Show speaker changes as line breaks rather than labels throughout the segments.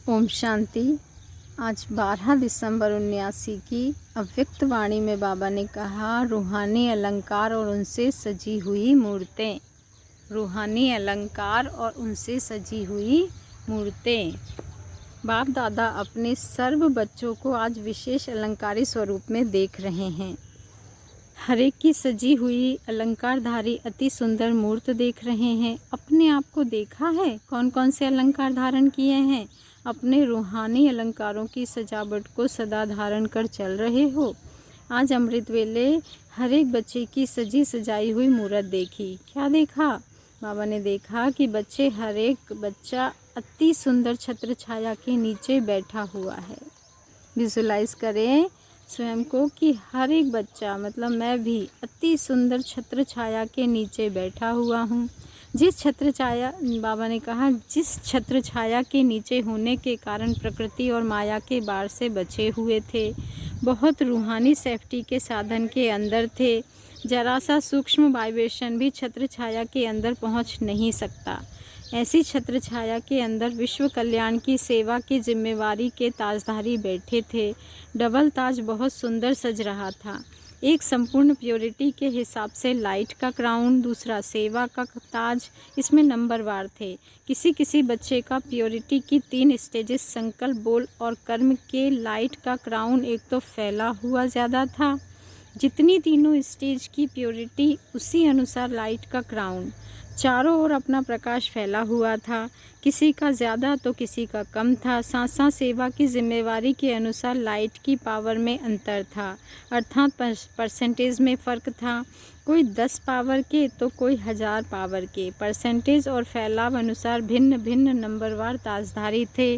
ओम शांति। आज 12 दिसंबर 79 की अव्यक्त वाणी में बाबा ने कहा, रूहानी अलंकार और उनसे सजी हुई मूर्तें। रूहानी अलंकार और उनसे सजी हुई मूर्तें। बाप दादा अपने सर्व बच्चों को आज विशेष अलंकारी स्वरूप में देख रहे हैं। हर एक की सजी हुई अलंकारधारी अति सुंदर मूर्त देख रहे हैं। अपने आप को देखा है कौन कौन से अलंकार धारण किए हैं? अपने रूहानी अलंकारों की सजावट को सदा धारण कर चल रहे हो। आज अमृत वेले हर एक बच्चे की सजी सजाई हुई मूर्त देखी। क्या देखा? बाबा ने देखा कि हर एक बच्चा अति सुंदर छत्र छाया के नीचे बैठा हुआ है। विजुलाइज करें स्वयं को कि हर एक बच्चा, मतलब मैं भी, अति सुंदर छत्र छाया के नीचे बैठा हुआ हूँ। जिस छत्र छाया, बाबा ने कहा, जिस छत्र छाया के नीचे होने के कारण प्रकृति और माया के बाढ़ से बचे हुए थे, बहुत रूहानी सेफ्टी के साधन के अंदर थे। जरा सा सूक्ष्म वाइब्रेशन भी छत्र छाया के अंदर पहुँच नहीं सकता। ऐसी छत्र छाया के अंदर विश्व कल्याण की सेवा की जिम्मेवारी के ताजधारी बैठे थे। डबल ताज बहुत सुंदर सज रहा था। एक संपूर्ण प्योरिटी के हिसाब से लाइट का क्राउन, दूसरा सेवा का ताज, इसमें नंबरवार थे। किसी किसी बच्चे का प्योरिटी की 3 स्टेजेस संकल्प, बोल और कर्म के लाइट का क्राउन एक तो फैला हुआ ज़्यादा था। जितनी तीनों स्टेज की प्योरिटी उसी अनुसार लाइट का क्राउन, चारों ओर अपना प्रकाश फैला हुआ था। किसी का ज़्यादा तो किसी का कम था। सांसा सेवा की जिम्मेवारी के अनुसार लाइट की पावर में अंतर था, अर्थात परसेंटेज में फ़र्क था। कोई 10 पावर के तो कोई 1000 पावर के। परसेंटेज और फैलाव अनुसार भिन्न भिन्न नंबरवार ताजधारी थे।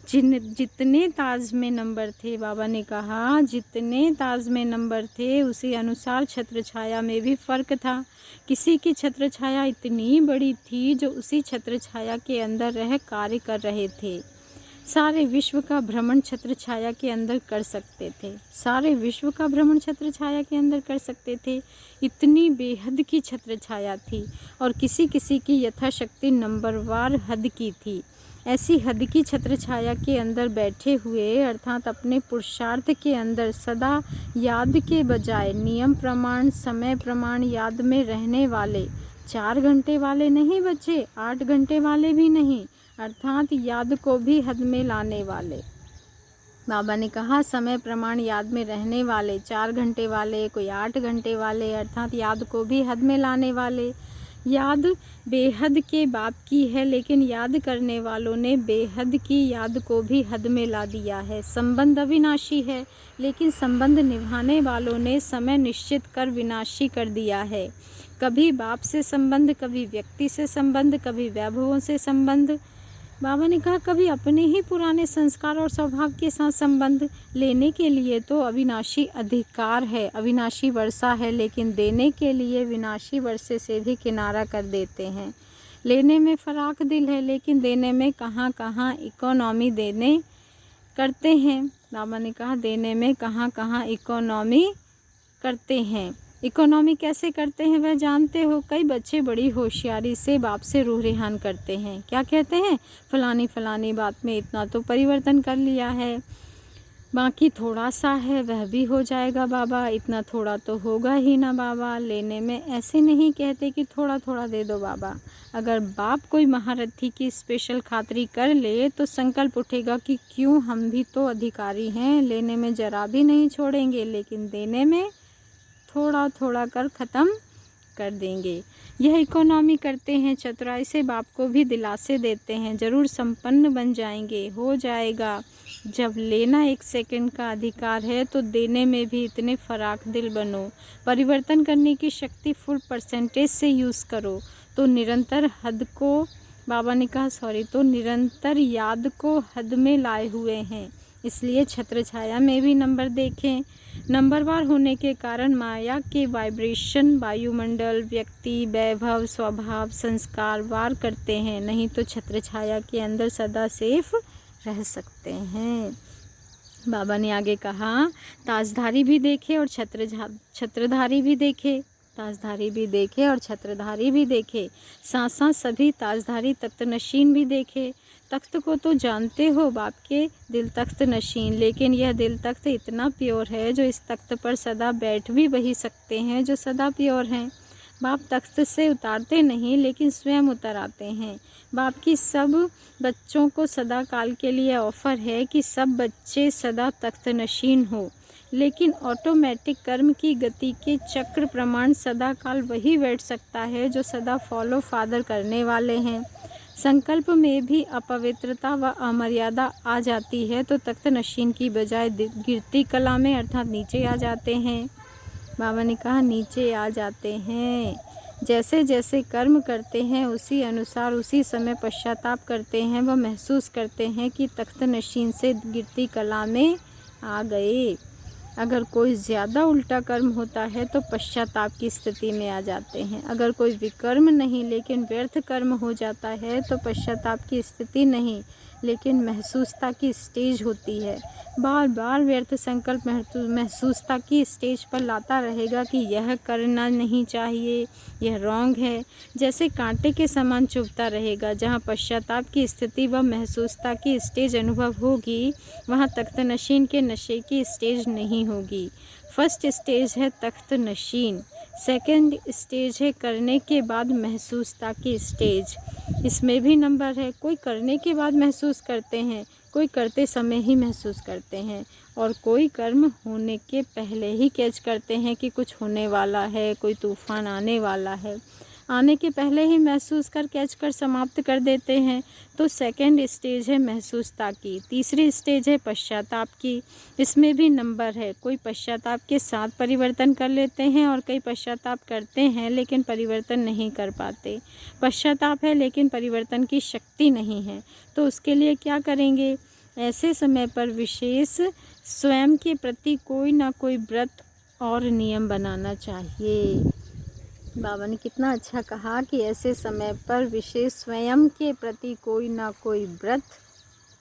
जितने ताज में नंबर थे, बाबा ने कहा, जितने ताज में नंबर थे उसी अनुसार छत्र छाया में भी फ़र्क था। किसी की छत्र छाया इतनी बड़ी थी जो उसी छत्र छाया के अंदर रह कार्य कर रहे थे। सारे विश्व का भ्रमण छत्र छाया के अंदर कर सकते थे। सारे विश्व का भ्रमण छत्र छाया के अंदर कर सकते थे। इतनी बेहद की छत्र छाया थी और किसी किसी की यथाशक्ति नंबरवार हद की थी। ऐसी हद की छत्र छाया के अंदर बैठे हुए, अर्थात अपने पुरुषार्थ के अंदर सदा याद के बजाय नियम प्रमाण, समय प्रमाण याद में रहने वाले, 4 घंटे वाले नहीं बच्चे, 8 घंटे वाले भी नहीं, अर्थात याद को भी हद में लाने वाले। बाबा ने कहा समय प्रमाण याद में रहने वाले, 4 घंटे वाले, कोई 8 घंटे वाले, अर्थात याद को भी हद में लाने वाले। याद बेहद के बाप की है, लेकिन याद करने वालों ने बेहद की याद को भी हद में ला दिया है। संबंध अविनाशी है, लेकिन संबंध निभाने वालों ने समय निश्चित कर विनाशी कर दिया है। कभी बाप से संबंध, कभी व्यक्ति से संबंध, कभी वैभवों से संबंध। बाबा ने कहा कभी अपने ही पुराने संस्कार और स्वभाव के साथ संबंध। लेने के लिए तो अविनाशी अधिकार है, अविनाशी वर्षा है, लेकिन देने के लिए विनाशी वर्षे से भी किनारा कर देते हैं। लेने में फराक दिल है, लेकिन देने में कहाँ कहाँ इकोनॉमी देने करते हैं। बाबा ने कहा देने में कहाँ कहाँ इकोनॉमी करते हैं। इकोनॉमी कैसे करते हैं वह जानते हो। कई बच्चे बड़ी होशियारी से बाप से रूह रेहान करते हैं। क्या कहते हैं? फलानी फलानी बात में इतना तो परिवर्तन कर लिया है, बाकी थोड़ा सा है वह भी हो जाएगा बाबा, इतना थोड़ा तो होगा ही ना बाबा। लेने में ऐसे नहीं कहते कि थोड़ा थोड़ा दे दो बाबा। अगर बाप कोई महारथी की स्पेशल खातरी कर ले तो संकल्प उठेगा कि क्यों, हम भी तो अधिकारी हैं, लेने में जरा भी नहीं छोड़ेंगे, लेकिन देने में थोड़ा थोड़ा कर ख़त्म कर देंगे। यह इकोनॉमी करते हैं। चतुराई से बाप को भी दिलासे देते हैं, ज़रूर संपन्न बन जाएंगे, हो जाएगा। जब लेना 1 सेकंड का अधिकार है तो देने में भी इतने फराक दिल बनो। परिवर्तन करने की शक्ति फुल परसेंटेज से यूज़ करो तो निरंतर हद को, बाबा ने कहा तो निरंतर याद को हद में लाए हुए हैं। इसलिए छत्र छाया में भी नंबर देखें। नंबरवार होने के कारण माया के वाइब्रेशन वायुमंडल, व्यक्ति, वैभव, स्वभाव, संस्कार वार करते हैं, नहीं तो छत्र छाया के अंदर सदा सेफ रह सकते हैं। बाबा ने आगे कहा ताजधारी भी देखे और छत्रधारी भी देखे। ताजधारी भी देखे और छत्रधारी भी देखे। साथ साथ सभी ताजधारी तत्वनशीन भी देखे। तख्त को तो जानते हो, बाप के दिल तख्त नशीन, लेकिन यह दिल तख्त इतना प्योर है जो इस तख्त पर सदा बैठ भी वही सकते हैं जो सदा प्योर हैं। बाप तख्त से उतारते नहीं लेकिन स्वयं उतर आते हैं। बाप की सब बच्चों को सदा काल के लिए ऑफ़र है कि सब बच्चे सदा तख्त नशीन हो, लेकिन ऑटोमेटिक कर्म की गति के चक्र प्रमाण सदा काल वही बैठ सकता है जो सदा फॉलो फादर करने वाले हैं। संकल्प में भी अपवित्रता व अमर्यादा आ जाती है तो तख्त नशीन की बजाय गिरती कला में अर्थात नीचे आ जाते हैं। बाबा ने कहा नीचे आ जाते हैं। जैसे जैसे कर्म करते हैं उसी अनुसार उसी समय पश्चाताप करते हैं व महसूस करते हैं कि तख्त नशीन से गिरती कला में आ गए। अगर कोई ज़्यादा उल्टा कर्म होता है तो पश्चाताप की स्थिति में आ जाते हैं। अगर कोई विकर्म नहीं लेकिन व्यर्थ कर्म हो जाता है तो पश्चाताप की स्थिति नहीं लेकिन महसूसता की स्टेज होती है। बार बार व्यर्थ संकल्प महसूसता की स्टेज पर लाता रहेगा कि यह करना नहीं चाहिए, यह रॉन्ग है, जैसे कांटे के समान चुभता रहेगा। जहाँ पश्चाताप की स्थिति व महसूसता की स्टेज अनुभव होगी वहाँ तख्त नशीन के नशे की स्टेज नहीं होगी। फर्स्ट स्टेज है तख्त नशीन, सेकंड स्टेज है करने के बाद महसूसता की स्टेज। इसमें भी नंबर है, कोई करने के बाद महसूस करते हैं, कोई करते समय ही महसूस करते हैं, और कोई कर्म होने के पहले ही कैच करते हैं कि कुछ होने वाला है, कोई तूफान आने वाला है, आने के पहले ही महसूस कर कैच कर समाप्त कर देते हैं। तो सेकंड स्टेज है महसूसता की। तीसरी स्टेज है पश्चाताप की। इसमें भी नंबर है, कोई पश्चाताप के साथ परिवर्तन कर लेते हैं और कई पश्चाताप करते हैं लेकिन परिवर्तन नहीं कर पाते। पश्चाताप है लेकिन परिवर्तन की शक्ति नहीं है, तो उसके लिए क्या करेंगे? ऐसे समय पर विशेष स्वयं के प्रति कोई ना कोई व्रत और नियम बनाना चाहिए। बाबा ने कितना अच्छा कहा कि ऐसे समय पर विशेष स्वयं के प्रति कोई ना कोई व्रत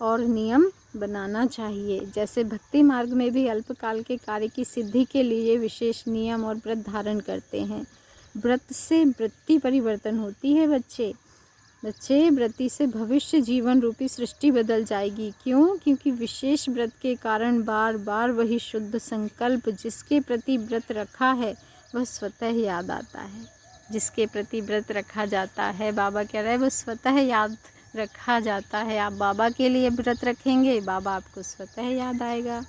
और नियम बनाना चाहिए। जैसे भक्ति मार्ग में भी अल्पकाल के कार्य की सिद्धि के लिए विशेष नियम और व्रत धारण करते हैं। व्रत से वृत्ति परिवर्तन होती है बच्चे व्रति से भविष्य जीवन रूपी सृष्टि बदल जाएगी। क्यों? क्योंकि विशेष व्रत के कारण बार बार वही शुद्ध संकल्प जिसके प्रति व्रत रखा है वह स्वतः याद आता है। जिसके प्रति व्रत रखा जाता है, बाबा कह रहे हैं, वह स्वतः याद रखा जाता है। आप बाबा के लिए व्रत रखेंगे, बाबा आपको स्वतः याद आएगा,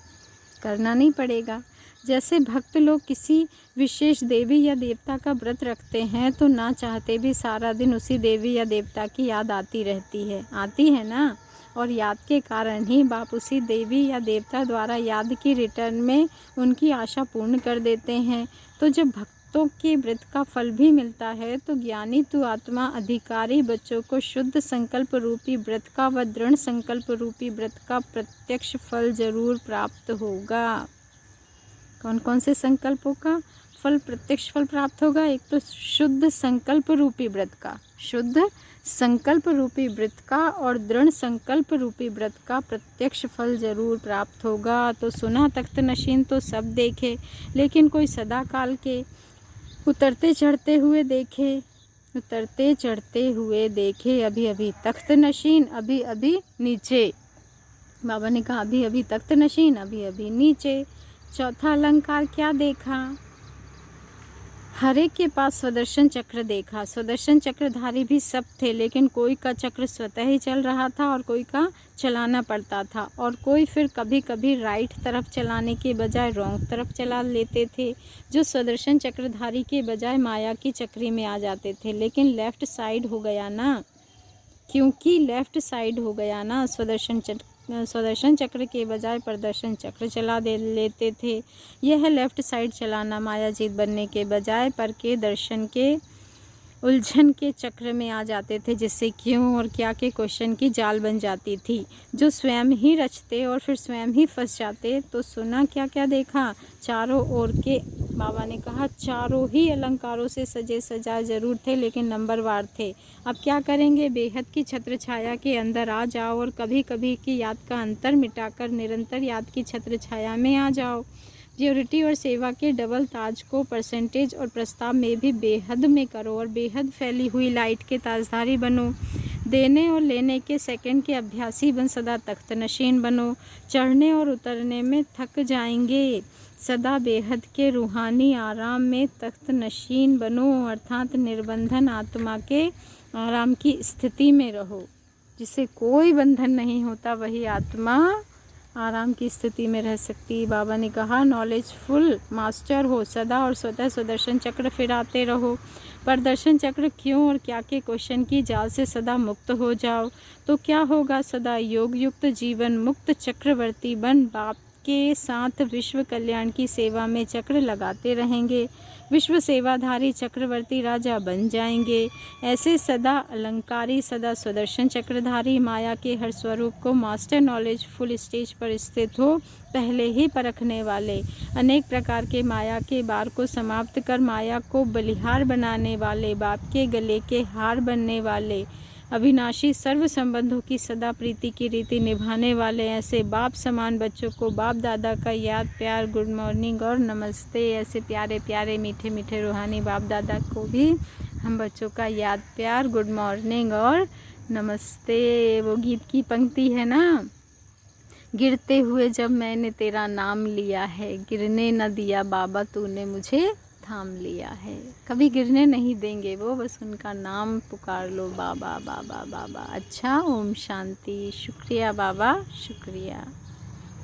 करना नहीं पड़ेगा। जैसे भक्त लोग किसी विशेष देवी या देवता का व्रत रखते हैं तो ना चाहते भी सारा दिन उसी देवी या देवता की याद आती रहती है, आती है ना, और याद के कारण ही बाप उसी देवी या देवता द्वारा याद की रिटर्न में उनकी आशा पूर्ण कर देते हैं। तो जब भक्तों के व्रत का फल भी मिलता है तो ज्ञानी तु आत्मा अधिकारी बच्चों को शुद्ध संकल्प रूपी व्रत का व दृढ़ संकल्प रूपी व्रत का प्रत्यक्ष फल जरूर प्राप्त होगा। कौन कौन से संकल्पों का फल प्रत्यक्ष फल प्राप्त होगा? एक तो शुद्ध संकल्प रूपी व्रत का, शुद्ध संकल्प रूपी व्रत का और दृढ़ संकल्प रूपी व्रत का प्रत्यक्ष फल जरूर प्राप्त होगा। तो सुना तख्त नशीन तो सब देखे, लेकिन कोई सदा काल के उतरते चढ़ते हुए देखे, अभी अभी तख्त नशीन, अभी अभी नीचे। बाबा ने कहा अभी अभी तख्त नशीन, अभी अभी नीचे। चौथा अलंकार क्या देखा? हर एक के पास स्वदर्शन चक्र देखा। स्वदर्शन चक्रधारी भी सब थे, लेकिन कोई का चक्र स्वतः ही चल रहा था और कोई का चलाना पड़ता था, और कोई फिर कभी कभी राइट तरफ चलाने के बजाय रॉन्ग तरफ चला लेते थे, जो स्वदर्शन चक्रधारी के बजाय माया की चक्री में आ जाते थे। लेकिन लेफ्ट साइड हो गया ना, क्योंकि लेफ्ट साइड हो गया ना, स्वदर्शन चक्र के बजाय प्रदर्शन चक्र चला लेते थे। यह है लेफ्ट साइड चलाना, माया जीत बनने के बजाय पर के दर्शन के उलझन के चक्र में आ जाते थे, जिससे क्यों और क्या के क्वेश्चन की जाल बन जाती थी, जो स्वयं ही रचते और फिर स्वयं ही फंस जाते। तो सुना क्या क्या देखा? चारों ओर के, बाबा ने कहा चारों ही अलंकारों से सजे सजाए जरूर थे लेकिन नंबरवार थे। अब क्या करेंगे? बेहद की छत्र छाया के अंदर आ जाओ और कभी कभी की याद का अंतर मिटाकर निरंतर याद की छत्र छाया में आ जाओ। प्योरिटी और सेवा के डबल ताज को परसेंटेज और प्रस्ताव में भी बेहद में करो और बेहद फैली हुई लाइट के ताजधारी बनो। देने और लेने के सेकंड के अभ्यासी बन सदा तख्त नशीन बनो। चढ़ने और उतरने में थक जाएंगे, सदा बेहद के रूहानी आराम में तख्त नशीन बनो, अर्थात निर्बंधन आत्मा के आराम की स्थिति में रहो। जिसे कोई बंधन नहीं होता वही आत्मा आराम की स्थिति में रह सकती। बाबा ने कहा नॉलेजफुल मास्टर हो सदा और स्वतः सुदर्शन चक्र फिराते रहो। पर दर्शन चक्र क्यों और क्या के क्वेश्चन की जाल से सदा मुक्त हो जाओ तो क्या होगा। सदा योग युक्त जीवन मुक्त चक्रवर्ती बन बाप के साथ विश्व कल्याण की सेवा में चक्र लगाते रहेंगे। विश्व सेवाधारी चक्रवर्ती राजा बन जाएंगे। ऐसे सदा अलंकारी सदा सुदर्शन चक्रधारी माया के हर स्वरूप को मास्टर नॉलेज फुल स्टेज पर स्थित हो पहले ही परखने वाले, अनेक प्रकार के माया के बार को समाप्त कर माया को बलिहार बनाने वाले, बाप के गले के हार बनने वाले, अविनाशी सर्व संबंधों की सदा प्रीति की रीति निभाने वाले ऐसे बाप समान बच्चों को बाप दादा का याद प्यार गुड मॉर्निंग और नमस्ते। ऐसे प्यारे प्यारे मीठे मीठे रूहानी बाप दादा को भी हम बच्चों का याद प्यार गुड मॉर्निंग और नमस्ते। वो गीत की पंक्ति है ना, गिरते हुए जब मैंने तेरा नाम लिया है, गिरने न दिया बाबा तूने मुझे थाम लिया है। कभी गिरने नहीं देंगे वो, बस उनका नाम पुकार लो बाबा बाबा बाबा। अच्छा, ओम शांति। शुक्रिया बाबा, शुक्रिया।